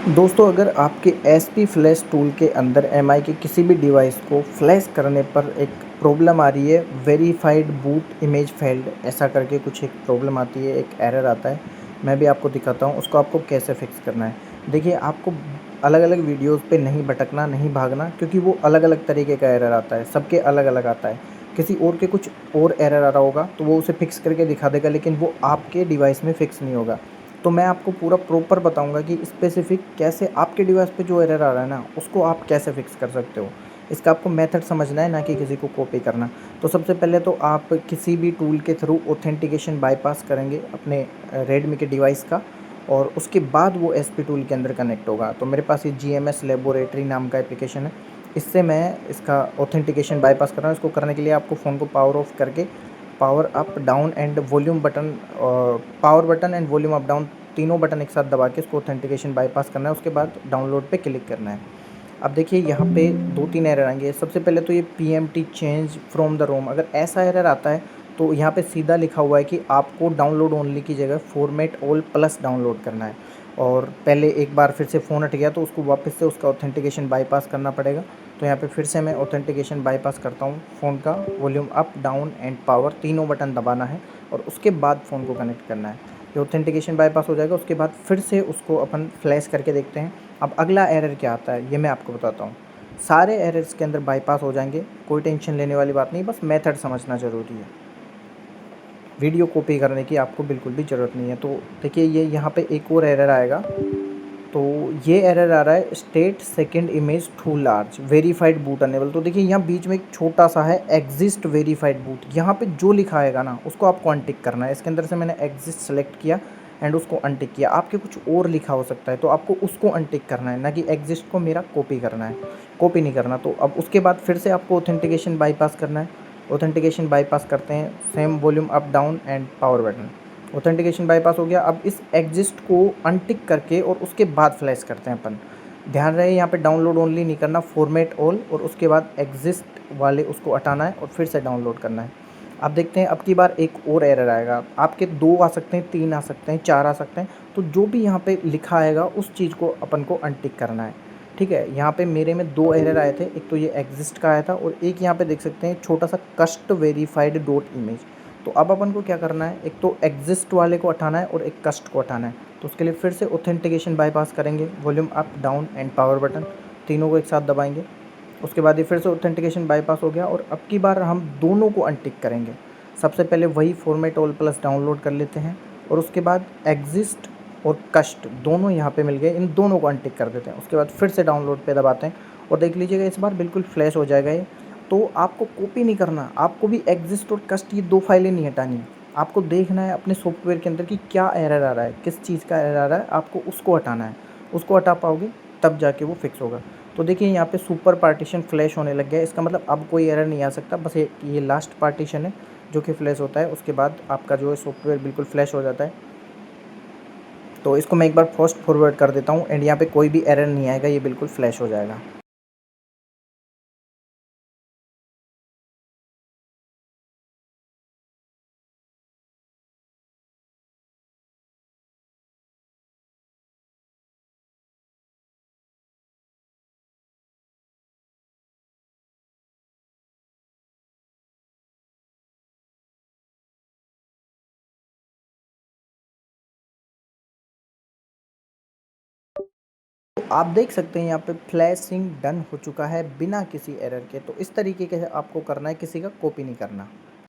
दोस्तों, अगर आपके एसपी फ्लैश टूल के अंदर एमआई के किसी भी डिवाइस को फ्लैश करने पर एक प्रॉब्लम आ रही है, वेरीफाइड बूट इमेज फेल्ड ऐसा करके कुछ एक प्रॉब्लम आती है, एक एरर आता है। मैं भी आपको दिखाता हूँ उसको आपको कैसे फिक्स करना है। देखिए, आपको अलग अलग वीडियोज़ पे नहीं भटकना, नहीं भागना, क्योंकि वो अलग अलग तरीके का एरर आता है, सबके अलग अलग आता है। किसी और के कुछ और एरर आ रहा होगा तो वो उसे फिक्स करके दिखा देगा, लेकिन वो आपके डिवाइस में फिक्स नहीं होगा। तो मैं आपको पूरा प्रॉपर बताऊंगा कि स्पेसिफिक कैसे आपके डिवाइस पे जो एरर आ रहा है ना, उसको आप कैसे फिक्स कर सकते हो। इसका आपको मेथड समझना है, ना कि किसी को कॉपी करना। तो सबसे पहले तो आप किसी भी टूल के थ्रू ऑथेंटिकेशन बाईपास करेंगे अपने रेडमी के डिवाइस का, और उसके बाद वो एस पी टूल के अंदर कनेक्ट होगा। तो मेरे पास ये GMS लेबोरेटरी नाम का एप्लीकेशन है, इससे मैं इसका ऑथेंटिकेशन बाईपास कर रहा हूँ। इसको करने के लिए आपको फ़ोन को पावर ऑफ करके power up down and volume button, power button and volume up down तीनों बटन एक साथ दबा के इसको ऑथेंटिकेशन बाईपास करना है। उसके बाद डाउनलोड पे क्लिक करना है। अब देखिए, यहाँ पे 2-3 एरर आएंगे। सबसे पहले तो ये PMT चेंज फ्रॉम द रोम, अगर ऐसा एरर आता है तो यहाँ पे सीधा लिखा हुआ है कि आपको डाउनलोड ओनली की जगह फॉर्मेट ऑल प्लस डाउनलोड करना है। और पहले एक बार फिर से फ़ोन हट गया तो उसको वापस से उसका ऑथेंटिकेशन बाईपास करना पड़ेगा। तो यहाँ पे फिर से मैं ऑथेंटिकेशन बाईपास करता हूँ। फ़ोन का volume up down and power तीनों बटन दबाना है और उसके बाद फ़ोन को कनेक्ट करना है। ये ऑथेंटिकेशन बाईपास हो जाएगा, उसके बाद फिर से उसको अपन फ्लैश करके देखते हैं। अब अगला एरर क्या आता है ये मैं आपको बताता हूँ। सारे एरर्स के अंदर बाईपास हो जाएंगे, कोई टेंशन लेने वाली बात नहीं, बस मेथड समझना ज़रूरी है। वीडियो कॉपी करने की आपको बिल्कुल भी ज़रूरत नहीं है। तो देखिए, ये यहाँ पे एक और एरर आएगा। तो ये एरर आ रहा है, state second image too large verified boot enable. तो देखिए, यहाँ बीच में एक छोटा सा है एग्जिस्ट वेरीफाइड बूट, यहाँ पे जो लिखा आएगा ना उसको आपको अनटिक करना है। इसके अंदर से मैंने एग्जिस्ट सेलेक्ट किया एंड उसको अनटिक किया। आपके कुछ और लिखा हो सकता है तो आपको उसको अनटिक करना है, ना कि एग्जिस्ट को मेरा कॉपी करना है। कॉपी नहीं करना। तो अब उसके बाद फिर से आपको ऑथेंटिकेशन बाईपास करना है। ऑथेंटिकेशन बाईपास करते हैं, same volume up down and power button. Authentication bypass हो गया। अब इस एग्जिस्ट को अनटिक करके और उसके बाद फ्लैश करते हैं अपन। ध्यान रहे, यहाँ पे डाउनलोड ओनली नहीं करना, फॉर्मेट ऑल, और उसके बाद एग्जिस्ट वाले उसको हटाना है और फिर से डाउनलोड करना है। अब देखते हैं, अब की बार एक और एरर आएगा। आपके 2 आ सकते हैं, 3 आ सकते हैं, 4 आ सकते हैं। तो जो भी यहाँ पे लिखा आएगा उस चीज़ को अपन को अनटिक करना है। ठीक है, यहाँ पे मेरे में 2 एरर आए थे, एक तो ये एग्जिस्ट का आया था और एक यहाँ पे देख सकते हैं छोटा सा कस्ट वेरीफाइड डॉट इमेज। तो अब अपन को क्या करना है, एक तो एग्जिस्ट वाले को हटाना है और एक कस्ट को हटाना है। तो उसके लिए फिर से ऑथेंटिकेशन बाईपास करेंगे, volume up down and power button तीनों को एक साथ दबाएंगे। उसके बाद ये फिर से ऑथेंटिकेशन बाईपास हो गया और अब की बार हम दोनों को अनटिक करेंगे। सबसे पहले वही फॉर्मेट ऑल प्लस डाउनलोड कर लेते हैं और उसके बाद एग्जिस्ट और कस्ट दोनों यहाँ पे मिल गए, इन दोनों को अनटिक कर देते हैं। उसके बाद फिर से डाउनलोड पे दबाते हैं और देख लीजिएगा इस बार बिल्कुल फ्लैश हो जाएगा ये। तो आपको कॉपी नहीं करना, आपको भी एग्जिस्ट और कस्ट ये 2 फाइलें नहीं हटानी। आपको देखना है अपने सॉफ्टवेयर के अंदर कि क्या एरर आ रहा है, किस चीज़ का एरर आ रहा है, आपको उसको हटाना है। उसको हटा पाओगे तब जाके वो फिक्स होगा। तो देखिए, यहाँ पे सुपर पार्टीशन फ्लैश होने लग गया है। इसका मतलब अब कोई एरर नहीं आ सकता, बस ये लास्ट पार्टीशन है जो कि फ्लैश होता है। उसके बाद आपका जो है सॉफ्टवेयर बिल्कुल फ्लैश हो जाता है। तो इसको मैं एक बार फास्ट फॉरवर्ड कर देता हूँ एंड यहाँ पे कोई भी एरर नहीं आएगा, ये बिल्कुल फ्लैश हो जाएगा। तो आप देख सकते हैं यहाँ पे फ्लैशिंग डन हो चुका है बिना किसी एरर के। तो इस तरीके के आपको करना है, किसी का कॉपी नहीं करना।